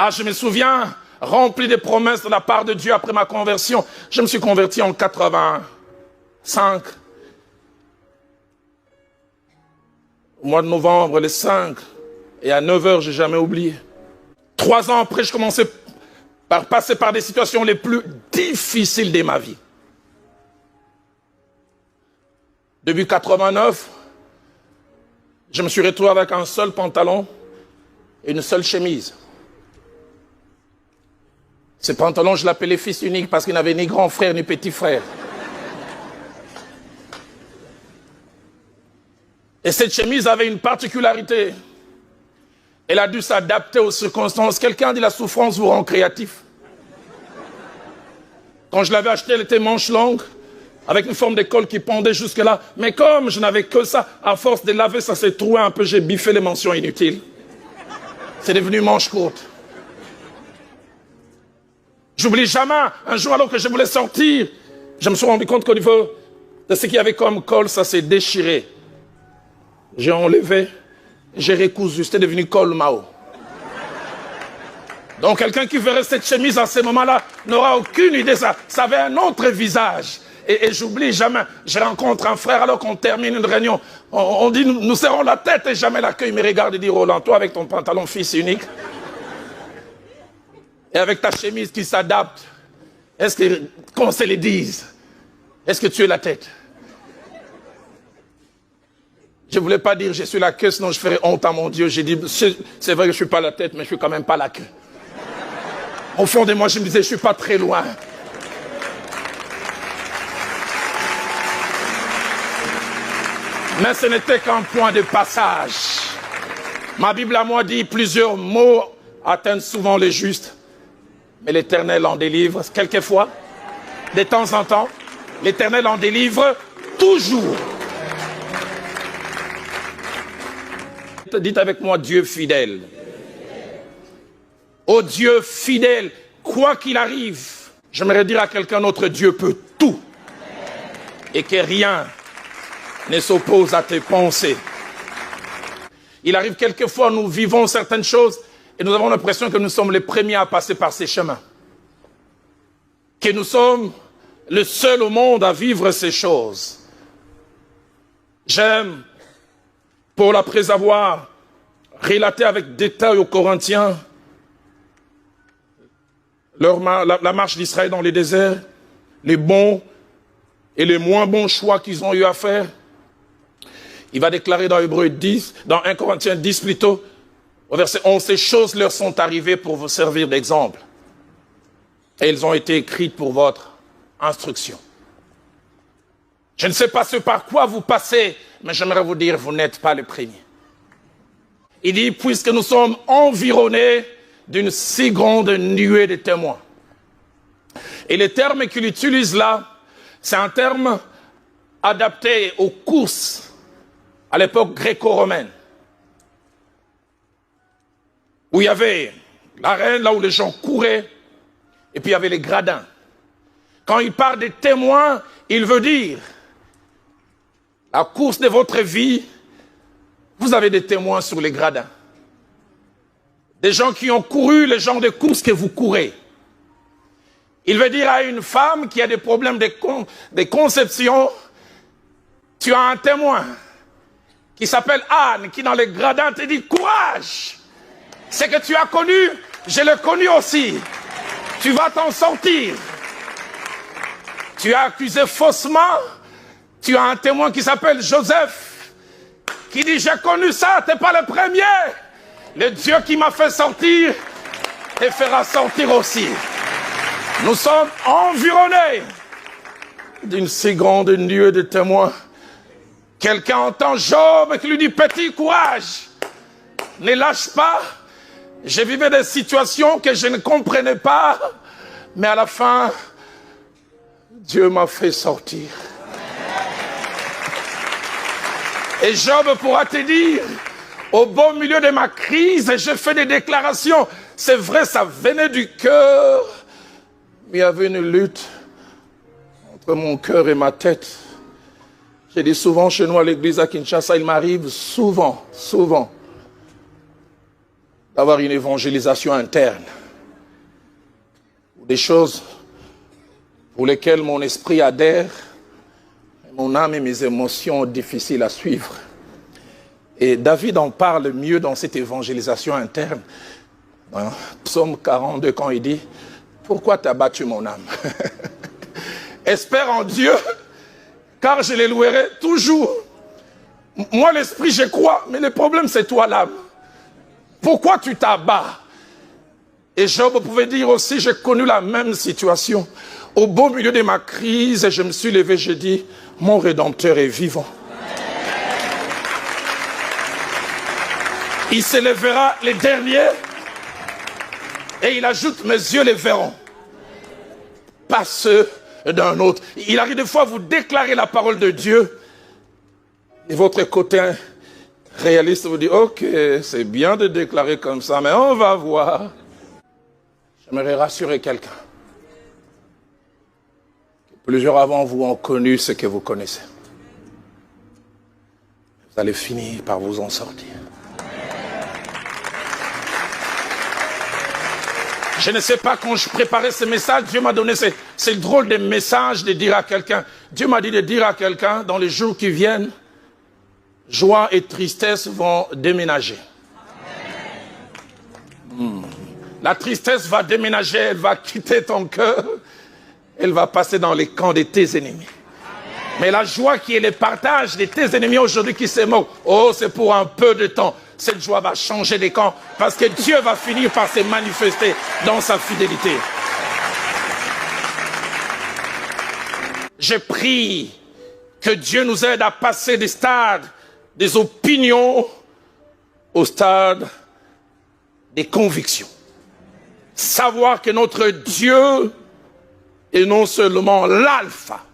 Ah, je me souviens, rempli de promesses de la part de Dieu après ma conversion. Je me suis converti en 85. Au mois de novembre, le 5. Et à 9 h, je n'ai jamais oublié. 3 ans après, je commençais par passer par des situations les plus difficiles de ma vie. Depuis 89, je me suis retrouvé avec un seul pantalon et une seule chemise. Ce pantalon, je l'appelais fils unique parce qu'il n'avait ni grand frère ni petit frère. Et cette chemise avait une particularité. Elle a dû s'adapter aux circonstances. Quelqu'un dit la souffrance vous rend créatif. Quand je l'avais acheté, elle était manche longue, avec une forme de col qui pendait jusque là. Mais comme je n'avais que ça, à force de laver, ça s'est troué un peu, j'ai biffé les mentions inutiles. C'est devenu manche courte. J'oublie jamais, un jour alors que je voulais sortir, je me suis rendu compte qu'au niveau de ce qu'il y avait comme col, ça s'est déchiré. J'ai enlevé, j'ai recousu, c'était devenu col Mao. Donc quelqu'un qui verrait cette chemise à ce moment-là n'aura aucune idée, ça avait un autre visage. Et j'oublie jamais, je rencontre un frère alors qu'on termine une réunion, on dit nous serrons la tête et jamais la queue, il me regarde et dit Roland, toi avec ton pantalon fils unique, et avec ta chemise qui s'adapte, est-ce que, qu'on se le dise, est-ce que tu es la tête? Je ne voulais pas dire je suis la queue, sinon je ferais honte à mon Dieu. J'ai dit, c'est vrai que je ne suis pas la tête, mais je ne suis quand même pas la queue. Au fond de moi, je me disais, je ne suis pas très loin. Mais ce n'était qu'un point de passage. Ma Bible à moi dit, plusieurs maux atteignent souvent les justes, mais l'Éternel en délivre quelquefois, de temps en temps. L'Éternel en délivre toujours. Dites avec moi, Dieu fidèle. Oh Dieu fidèle, quoi qu'il arrive, j'aimerais dire à quelqu'un, notre Dieu peut tout. Et que rien ne s'oppose à tes pensées. Il arrive quelquefois, nous vivons certaines choses et nous avons l'impression que nous sommes les premiers à passer par ces chemins. Que nous sommes le seul au monde à vivre ces choses. J'aime, Paul, après avoir relaté avec détail aux Corinthiens la marche d'Israël dans les déserts, les bons et les moins bons choix qu'ils ont eu à faire, il va déclarer dans Hébreux 10, dans 1 Corinthiens 10 plutôt, au verset 11, ces choses leur sont arrivées pour vous servir d'exemple. Et elles ont été écrites pour votre instruction. Je ne sais pas ce par quoi vous passez, mais j'aimerais vous dire, vous n'êtes pas le premier. Il dit, puisque nous sommes environnés d'une si grande nuée de témoins. Et le terme qu'il utilise là, c'est un terme adapté aux courses à l'époque gréco-romaine. Où il y avait l'arène, là où les gens couraient, et puis il y avait les gradins. Quand il parle des témoins, il veut dire la course de votre vie, vous avez des témoins sur les gradins. Des gens qui ont couru le genre de course que vous courez. Il veut dire à une femme qui a des problèmes de conception, tu as un témoin qui s'appelle Anne, qui dans les gradins te dit courage. Ce que tu as connu, je l'ai connu aussi. Tu vas t'en sortir. Tu as accusé faussement. Tu as un témoin qui s'appelle Joseph, qui dit j'ai connu ça, t'es pas le premier. Le Dieu qui m'a fait sortir te fera sortir aussi. Nous sommes environnés d'une si grande nuée de témoins. Quelqu'un entend Job qui lui dit petit courage, ne lâche pas. Je vivais des situations que je ne comprenais pas, mais à la fin, Dieu m'a fait sortir. Et Job pourra te dire, au beau milieu de ma crise, j'ai fait des déclarations. C'est vrai, ça venait du cœur, mais il y avait une lutte entre mon cœur et ma tête. J'ai dit souvent chez nous à l'église à Kinshasa, il m'arrive souvent, d'avoir une évangélisation interne. Des choses pour lesquelles mon esprit adhère, mon âme et mes émotions difficiles à suivre. Et David en parle mieux dans cette évangélisation interne. Dans Psaume 42, quand il dit « Pourquoi t'as battu mon âme ?» Espère en Dieu, car je les louerai toujours. Moi, l'esprit, je crois, mais le problème, c'est toi, l'âme. Pourquoi tu t'abats? Et Job pouvait dire aussi, j'ai connu la même situation. Au beau milieu de ma crise, je me suis levé, j'ai dit, mon Rédempteur est vivant. Il se lèvera les derniers, et il ajoute, mes yeux les verront. Pas ceux d'un autre. Il arrive des fois à vous déclarer la parole de Dieu, et votre côté réaliste vous dit, ok, c'est bien de déclarer comme ça, mais on va voir. J'aimerais rassurer quelqu'un. Plusieurs avant vous ont connu ce que vous connaissez. Vous allez finir par vous en sortir. Je ne sais pas, quand je préparais ce message, Dieu m'a donné ce drôle de message de dire à quelqu'un. Dieu m'a dit de dire à quelqu'un, dans les jours qui viennent, joie et tristesse vont déménager. La tristesse va déménager, elle va quitter ton cœur, elle va passer dans les camps de tes ennemis. Mais la joie qui est le partage de tes ennemis aujourd'hui qui se moquent, oh, c'est pour un peu de temps. Cette joie va changer de camp parce que Dieu va finir par se manifester dans sa fidélité. Je prie que Dieu nous aide à passer des stades, des opinions, au stade des convictions. Savoir que notre Dieu est non seulement l'alpha,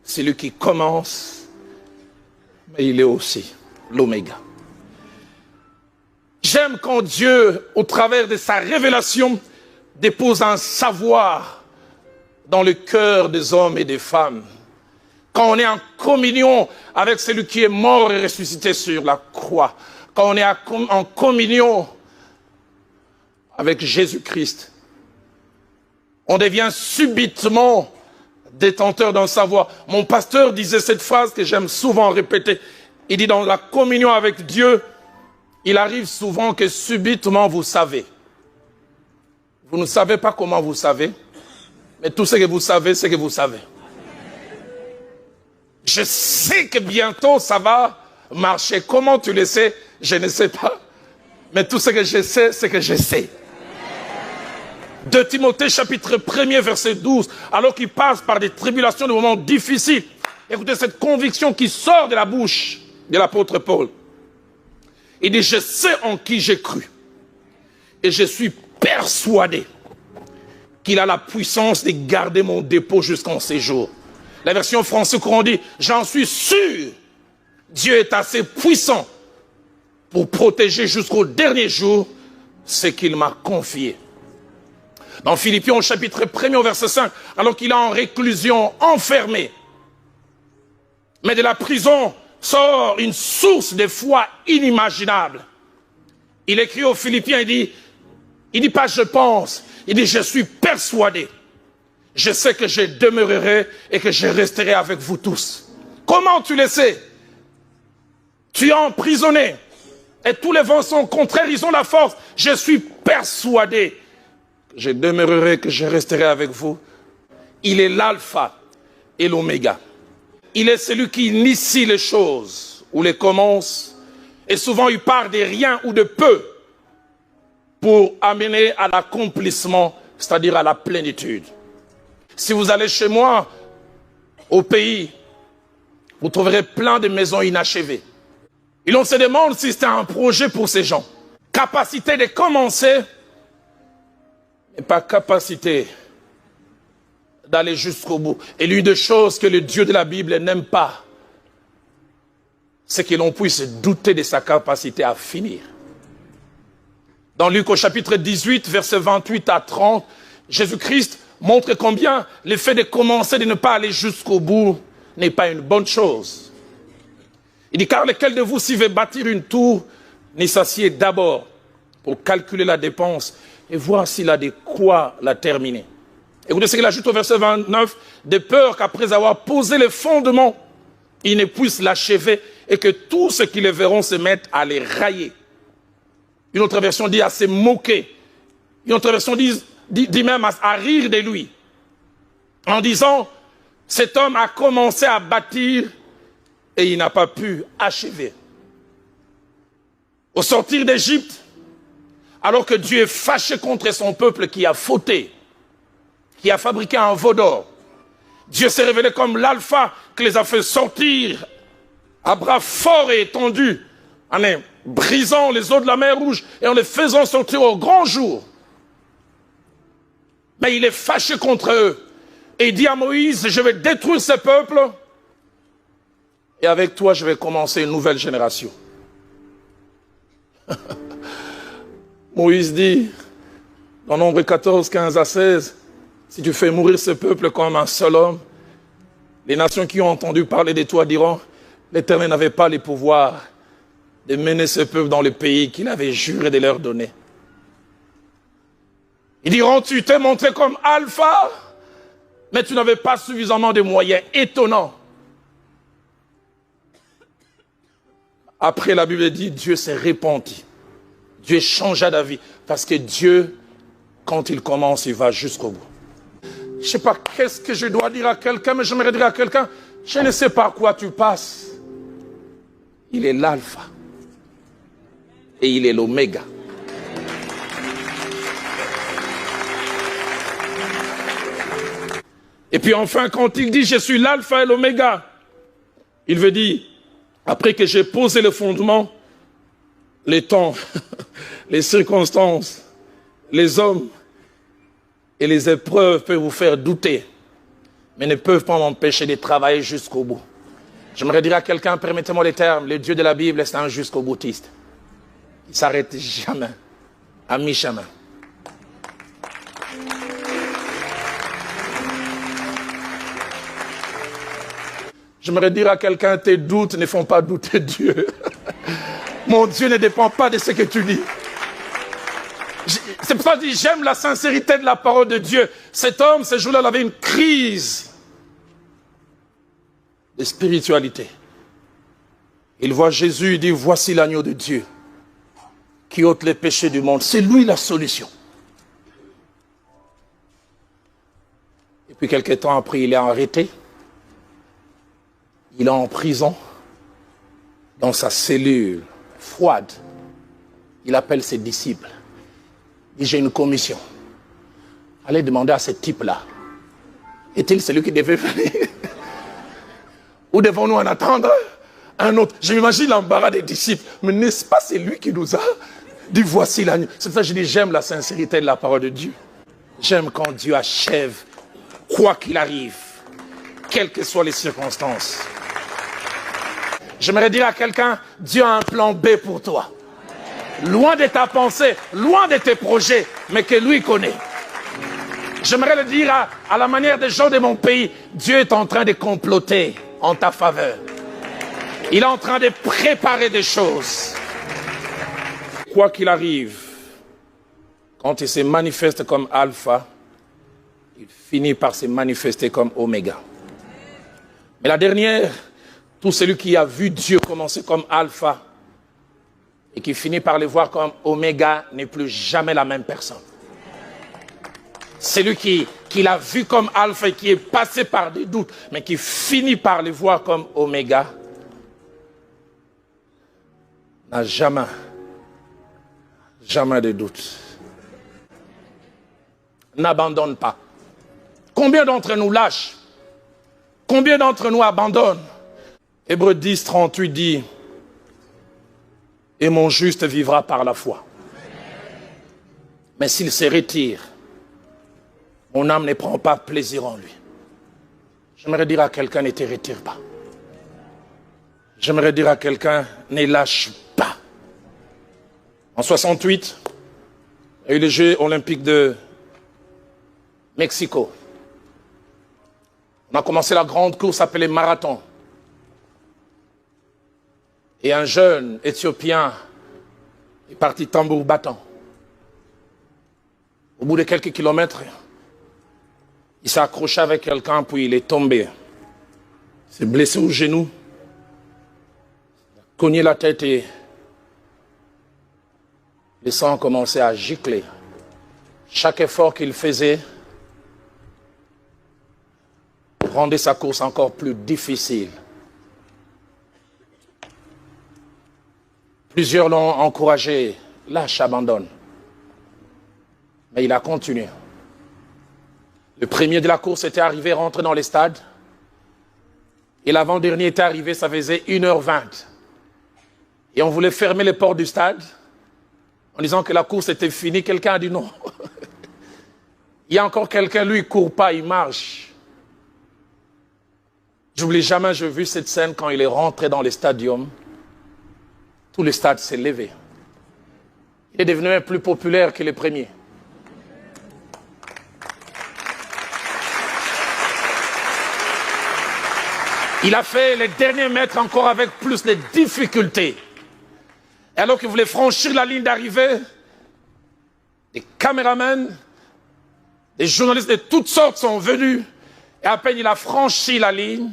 c'est lui qui commence, mais il est aussi l'oméga. J'aime quand Dieu, au travers de sa révélation, dépose un savoir dans le cœur des hommes et des femmes. Quand on est en communion avec celui qui est mort et ressuscité sur la croix. Quand on est en communion avec Jésus-Christ. On devient subitement détenteur d'un savoir. Mon pasteur disait cette phrase que j'aime souvent répéter. Il dit, dans la communion avec Dieu, il arrive souvent que subitement vous savez. Vous ne savez pas comment vous savez, mais tout ce que vous savez, c'est que vous savez. Je sais que bientôt ça va marcher. Comment tu le sais? Je ne sais pas. Mais tout ce que je sais, c'est que je sais. 2 Timothée chapitre 1er verset 12, alors qu'il passe par des tribulations, des moments difficiles. Écoutez cette conviction qui sort de la bouche de l'apôtre Paul. Il dit, je sais en qui j'ai cru. Et je suis persuadé qu'il a la puissance de garder mon dépôt jusqu'en ces jours. La version française courant dit, j'en suis sûr, Dieu est assez puissant pour protéger jusqu'au dernier jour ce qu'il m'a confié. Dans Philippiens au chapitre 1er au verset 5, alors qu'il est en réclusion, enfermé, mais de la prison sort une source de foi inimaginable. Il écrit aux Philippiens, il dit pas je pense, il dit je suis persuadé. Je sais que je demeurerai et que je resterai avec vous tous. Comment tu le sais? Tu es emprisonné et tous les vents sont contraires, ils ont la force. Je suis persuadé que je demeurerai, que je resterai avec vous. Il est l'alpha et l'oméga. Il est celui qui initie les choses ou les commence. Et souvent il part de rien ou de peu pour amener à l'accomplissement, c'est-à-dire à la plénitude. Si vous allez chez moi, au pays, vous trouverez plein de maisons inachevées. Et l'on se demande si c'est un projet pour ces gens. Capacité de commencer, mais pas capacité d'aller jusqu'au bout. Et l'une des choses que le Dieu de la Bible n'aime pas, c'est que l'on puisse douter de sa capacité à finir. Dans Luc au chapitre 18, versets 28 à 30, Jésus-Christ montre combien le fait de commencer, de ne pas aller jusqu'au bout, n'est pas une bonne chose. Il dit, car lequel de vous, s'il veut bâtir une tour, ne s'assied d'abord pour calculer la dépense et voir s'il a de quoi la terminer. Écoutez ce qu'il ajoute au verset 29, de peur qu'après avoir posé les fondements, ils ne puissent l'achever et que tous ceux qui les verront se mettent à les railler. Une autre version dit à se moquer. Une autre version dit même à rire de lui. En disant, cet homme a commencé à bâtir et il n'a pas pu achever. Au sortir d'Égypte, alors que Dieu est fâché contre son peuple qui a fauté, qui a fabriqué un veau d'or, Dieu s'est révélé comme l'alpha qui les a fait sortir à bras forts et étendus, en brisant les eaux de la mer Rouge et en les faisant sortir au grand jour. Mais il est fâché contre eux. Et il dit à Moïse, je vais détruire ce peuple et avec toi je vais commencer une nouvelle génération. Moïse dit, dans Nombre 14, 15 à 16, si tu fais mourir ce peuple comme un seul homme, les nations qui ont entendu parler de toi diront, l'Éternel n'avait pas le pouvoir de mener ce peuple dans le pays qu'il avait juré de leur donner. Ils diront, tu t'es montré comme alpha, mais tu n'avais pas suffisamment de moyens. Étonnant. Après, la Bible dit, Dieu s'est repenti. Dieu changea d'avis. Parce que Dieu, quand il commence, il va jusqu'au bout. Je ne sais pas qu'est-ce que je dois dire à quelqu'un, mais j'aimerais dire à quelqu'un, je ne sais pas quoi tu passes. Il est l'alpha. Et il est l'oméga. Et puis enfin, quand il dit « Je suis l'alpha et l'oméga », il veut dire, après que j'ai posé le fondement, les temps, les circonstances, les hommes et les épreuves peuvent vous faire douter, mais ne peuvent pas m'empêcher de travailler jusqu'au bout. J'aimerais dire à quelqu'un, permettez-moi les termes, le Dieu de la Bible est un jusqu'au boutiste. Il ne s'arrête jamais, à mi-chemin. J'aimerais dire à quelqu'un, tes doutes ne font pas douter Dieu. Mon Dieu ne dépend pas de ce que tu dis. C'est pour ça que je dis, j'aime la sincérité de la parole de Dieu. Cet homme, ce jour-là, il avait une crise de spiritualité. Il voit Jésus, il dit, voici l'agneau de Dieu qui ôte les péchés du monde. C'est lui la solution. Et puis quelques temps après, il est arrêté. Il est en prison, dans sa cellule froide. Il appelle ses disciples. Il dit, j'ai une commission. Allez demander à ce type-là. Est-il celui qui devait venir? Ou devons-nous en attendre un autre? Je m'imagine l'embarras des disciples. Mais n'est-ce pas celui qui nous a dit, voici l'agneau? C'est pour ça que je dis, j'aime la sincérité de la parole de Dieu. J'aime quand Dieu achève, quoi qu'il arrive, quelles que soient les circonstances. J'aimerais dire à quelqu'un, Dieu a un plan B pour toi. Loin de ta pensée, loin de tes projets, mais que lui connaît. J'aimerais le dire à la manière des gens de mon pays, Dieu est en train de comploter en ta faveur. Il est en train de préparer des choses. Quoi qu'il arrive, quand il se manifeste comme alpha, il finit par se manifester comme oméga. Mais la dernière, tout celui qui a vu Dieu commencer comme alpha et qui finit par le voir comme oméga n'est plus jamais la même personne. Celui qui l'a vu comme alpha et qui est passé par des doutes, mais qui finit par le voir comme oméga, n'a jamais de doute. N'abandonne pas. Combien d'entre nous lâchent? Combien d'entre nous abandonnent? Hébreux 10, 38 dit, « Et mon juste vivra par la foi. Mais s'il se retire, mon âme ne prend pas plaisir en lui. » J'aimerais dire à quelqu'un, ne te retire pas. J'aimerais dire à quelqu'un, ne lâche pas. En 68, il y a eu les Jeux olympiques de Mexico. On a commencé la grande course appelée marathon. Et un jeune Éthiopien est parti tambour battant. Au bout de quelques kilomètres, il s'est accroché avec quelqu'un, puis il est tombé. Il s'est blessé au genou, il a cogné la tête et le sang a commencé à gicler. Chaque effort qu'il faisait rendait sa course encore plus difficile. Plusieurs l'ont encouragé, lâche, abandonne. Mais il a continué. Le premier de la course était arrivé, rentré dans les stades. Et l'avant-dernier était arrivé, ça faisait 1h20. Et on voulait fermer les portes du stade en disant que la course était finie. Quelqu'un a dit non. Il y a encore quelqu'un, lui, il ne court pas, il marche. J'oublie jamais, j'ai vu cette scène quand il est rentré dans le stadium. Tout le stade s'est levé. Il est devenu même plus populaire que les premiers. Il a fait les derniers mètres encore avec plus de difficultés. Et alors qu'il voulait franchir la ligne d'arrivée, des caméramans, des journalistes de toutes sortes sont venus. Et à peine il a franchi la ligne,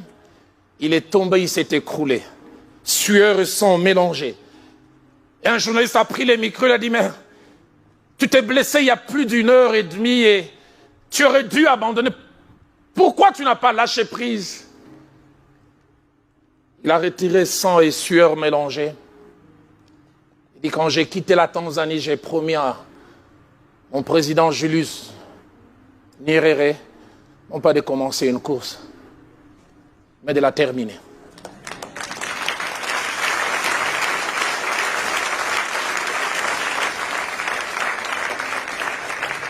il est tombé, il s'est écroulé. Sueur et sang mélangés. Et un journaliste a pris les micros, il a dit, mais tu t'es blessé il y a plus d'1h30 et tu aurais dû abandonner. Pourquoi tu n'as pas lâché prise? Il a retiré sang et sueur mélangés. Il dit, quand j'ai quitté la Tanzanie, j'ai promis à mon président Julius Nyerere, non pas de commencer une course, mais de la terminer.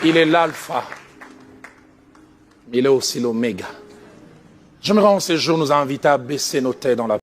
Il est l'alpha, mais il est aussi l'oméga. J'aimerais en ce jour nous inviter à baisser nos têtes dans la